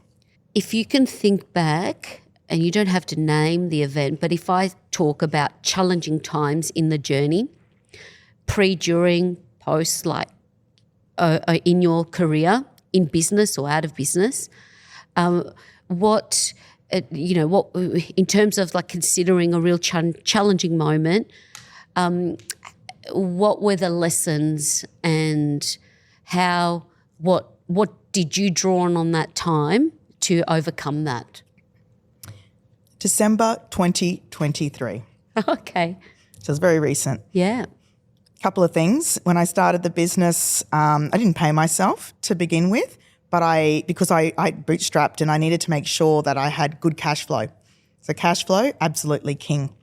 If you can think back, and you don't have to name the event, but if I talk about challenging times in the journey, pre, during, post, like in your career, in business or out of business, what in terms of like considering a real challenging moment, what were the lessons and what did you draw on that time to overcome that? December 2023. Okay. So it's very recent. Yeah. Couple of things. When I started the business, I didn't pay myself to begin with, but because I bootstrapped and I needed to make sure that I had good cash flow. So cash flow, absolutely king.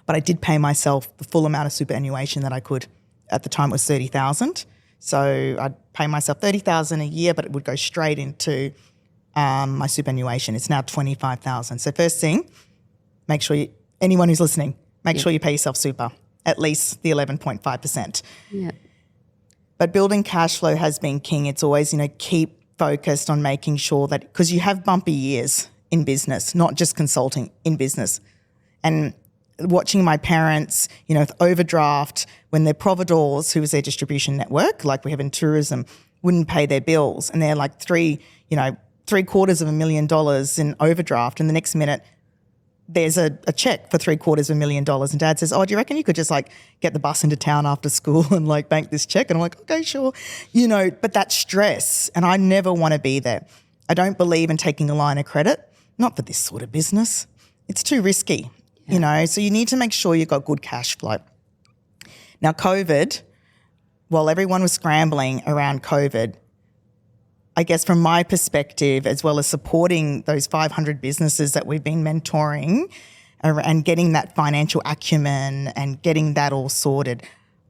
But I did pay myself the full amount of superannuation that I could. At the time it was $30,000. So I'd pay myself $30,000 a year, but it would go straight into my superannuation. It's now $25,000. So first thing, make sure anyone who's listening, make sure you pay yourself super, at least the 11.5%. Yeah. But building cash flow has been king. It's always, keep focused on making sure that, because you have bumpy years in business, not just consulting, in business. And watching my parents, with overdraft, when their providors, who was their distribution network, like we have in tourism, wouldn't pay their bills, and they're like $750,000 in overdraft, and the next minute there's a check for $750,000, and Dad says, "Oh, do you reckon you could just get the bus into town after school and bank this check?" And I'm like, "Okay, sure," But that stress, and I never want to be there. I don't believe in taking a line of credit, not for this sort of business. It's too risky, So you need to make sure you've got good cash flow. Now, COVID, while everyone was scrambling around COVID, I guess from my perspective, as well as supporting those 500 businesses that we've been mentoring and getting that financial acumen and getting that all sorted,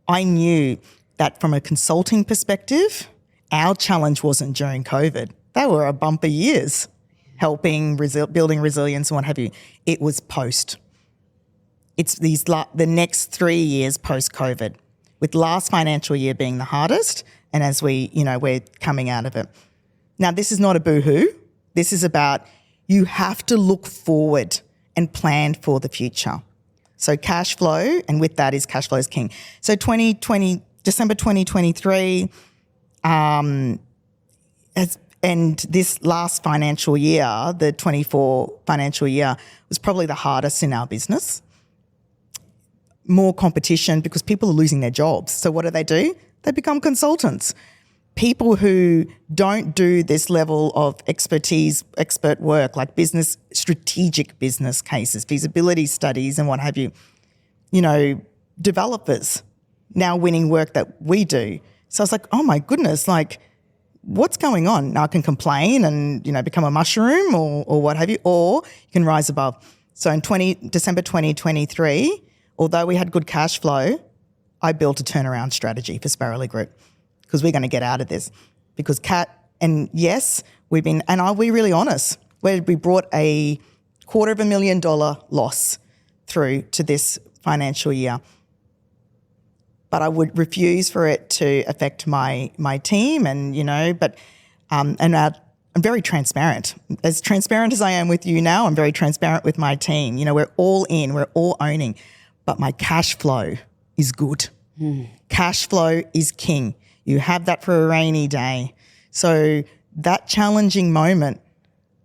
I knew that from a consulting perspective, our challenge wasn't during COVID. They were a bumper years, helping, building resilience and what have you. It was post. It's the next 3 years post-COVID, with last financial year being the hardest, and as we're coming out of it. Now, this is not a boo-hoo. This is about you have to look forward and plan for the future. So cash flow, and with that is cash flow is king. So December 2023, and this last financial year, the 24 financial year, was probably the hardest in our business. More competition because people are losing their jobs. So what do? They become consultants. People who don't do this level of expertise, expert work, like strategic business cases, feasibility studies and what have you, developers now winning work that we do. So I was like, oh my goodness, what's going on? Now I can complain and, become a mushroom or what have you, or you can rise above. So in December 2023, although we had good cash flow, I built a turnaround strategy for Sparrowly Group, because we're going to get out of this. Because I'll be really honest, we brought a $250,000 loss through to this financial year. But I would refuse for it to affect my team and, and I'm very transparent. As transparent as I am with you now, I'm very transparent with my team. You know, we're all in, we're all owning. But my cash flow is good. Cash flow is king. You have that for a rainy day. So that challenging moment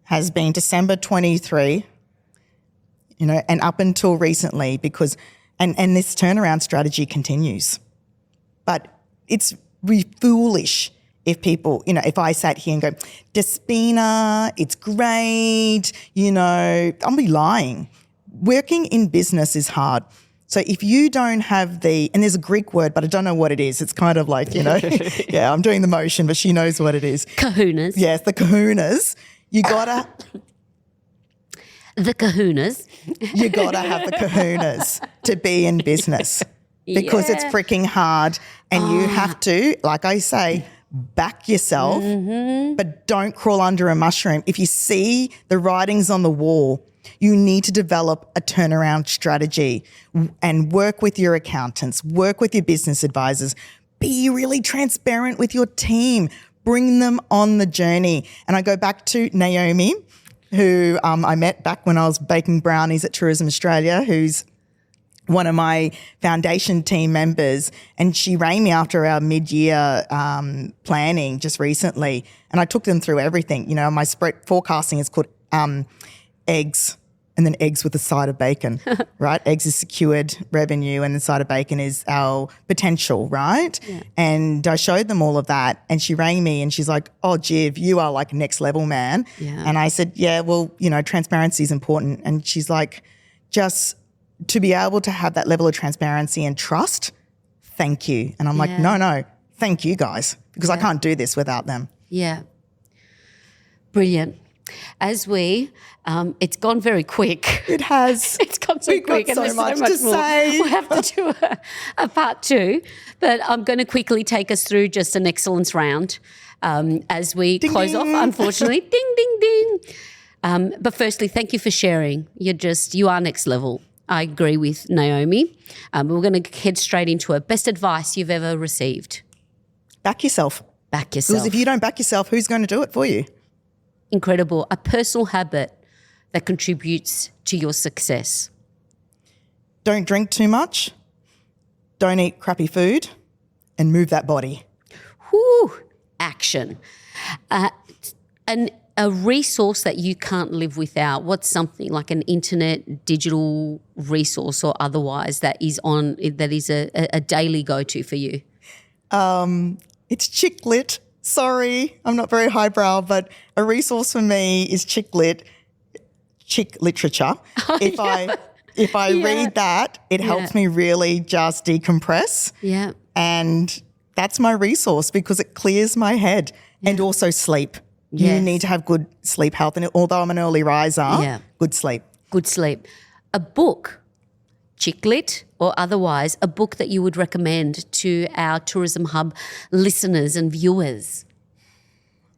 has been December 23, you know, and up until recently because, and this turnaround strategy continues. But it's foolish if people, you know, if I sat here and go, Despina, it's great, you know, I'll be lying. Working in business is hard. So if you don't have and there's a Greek word, but I don't know what it is. It's kind of like, you know, yeah, I'm doing the motion, but she knows what it is. Kahunas. Yes, the kahunas. You gotta. The kahunas. You gotta have the kahunas to be in business because it's freaking hard and you have to, like I say, back yourself, but don't crawl under a mushroom. If you see the writings on the wall, you need to develop a turnaround strategy and work with your accountants, work with your business advisors, be really transparent with your team, bring them on the journey. And I go back to Naomi, who I met back when I was baking brownies at Tourism Australia, who's one of my foundation team members, and she rang me after our mid-year planning just recently, and I took them through everything. You know, my spread forecasting is called eggs, and then eggs with a side of bacon, right? Eggs is secured revenue and the side of bacon is our potential, right? Yeah. And I showed them all of that and she rang me and she's like, oh, Jiv, you are like next level, man. Yeah. And I said, yeah, well, you know, transparency is important. And she's like, just to be able to have that level of transparency and trust, thank you. And I'm like, no, thank you guys because I can't do this without them. Yeah. Brilliant. As it's gone very quick. It has. It's gone so quick. Got and so much more. to say. We'll have to do a part 2. But I'm going to quickly take us through just an excellence round as we close off, unfortunately. Ding, ding, ding. But firstly, thank you for sharing. You are next level. I agree with Naomi. We're going to head straight into it. Best advice you've ever received? Back yourself. Back yourself. Because if you don't back yourself, who's going to do it for you? Incredible. A personal habit that contributes to your success. Don't drink too much. Don't eat crappy food and move that body. Whoo, action. And a resource that you can't live without. What's something like an internet, digital resource or otherwise that is a daily go-to for you? It's chick lit. Sorry, I'm not very highbrow, but a resource for me is chick literature. If I read that, it helps me really just decompress. Yeah. And that's my resource because it clears my head and also sleep. Yes. You need to have good sleep health. And although I'm an early riser, good sleep. Good sleep. A book, chick lit or otherwise, a book that you would recommend to our Tourism Hub listeners and viewers?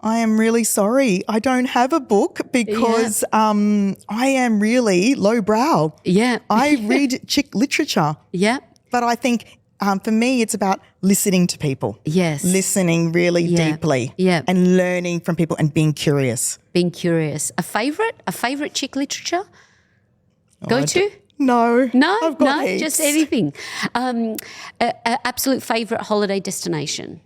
I am really sorry. I don't have a book because I am really lowbrow. Yeah. I read chick literature. Yeah. But I think for me it's about listening to people. Yes. Listening really deeply. Yeah. And learning from people and being curious. Being curious. A favourite chick literature? Go to? No, heaps. Just anything. Absolute favourite holiday destination?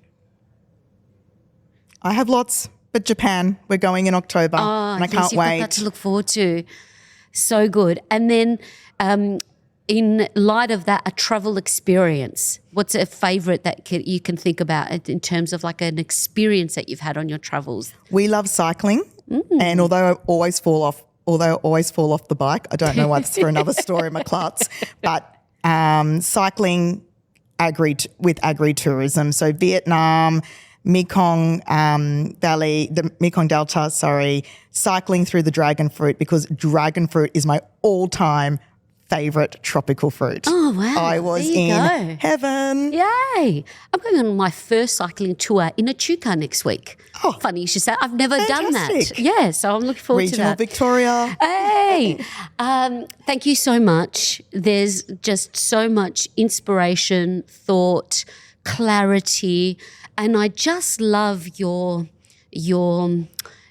I have lots, but Japan. We're going in October, and I can't wait. Got that to look forward to. So good. And then, in light of that, a travel experience. What's a favourite that you can think about in terms of like an experience that you've had on your travels? We love cycling, and although I always fall off the bike. I don't know why that's for another story, my klutz. But cycling with Agri-Tourism. So Vietnam, Mekong Valley, the Mekong Delta, cycling through the dragon fruit because dragon fruit is my all-time favourite tropical fruit. Oh, wow. I was in heaven. Yay. I'm going on my first cycling tour in Echuca next week. Oh, funny you should say. I've never done that. Yeah, so I'm looking forward to that. Regional Victoria. Hey. Thank you so much. There's just so much inspiration, thought, clarity, and I just love your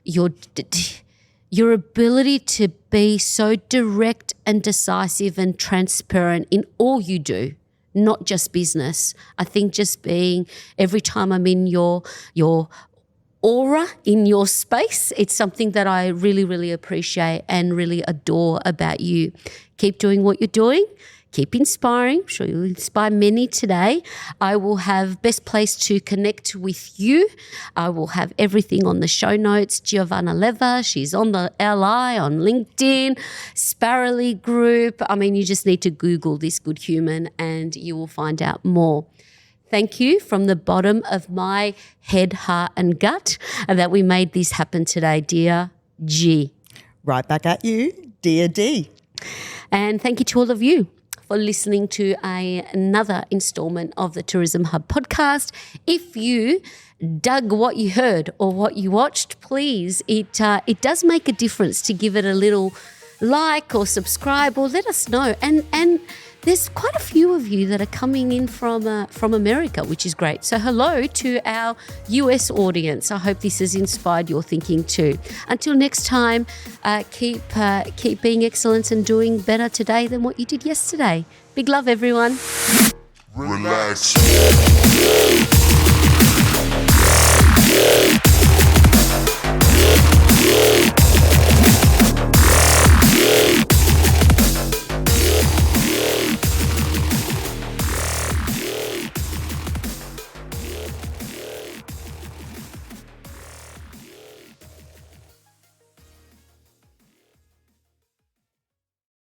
your ability to be so direct and decisive and transparent in all you do, not just business. I think just being, every time I'm in your aura, in your space, it's something that I really, really appreciate and really adore about you. Keep doing what you're doing. Keep inspiring. I'm sure you'll inspire many today. I will have best place to connect with you. I will have everything on the show notes. Giovanna Lever, she's on the LI, on LinkedIn, Sparrowly Group. I mean, you just need to Google this good human and you will find out more. Thank you from the bottom of my head, heart and gut that we made this happen today, dear G. Right back at you, dear D. And thank you to all of you for listening to another installment of the Tourism Hub podcast. If you dug what you heard or what you watched, please, it does make a difference to give it a little like or subscribe or let us know. And there's quite a few of you that are coming in from America, which is great. So hello to our US audience. I hope this has inspired your thinking too. Until next time, keep being excellent and doing better today than what you did yesterday. Big love, everyone. Relax.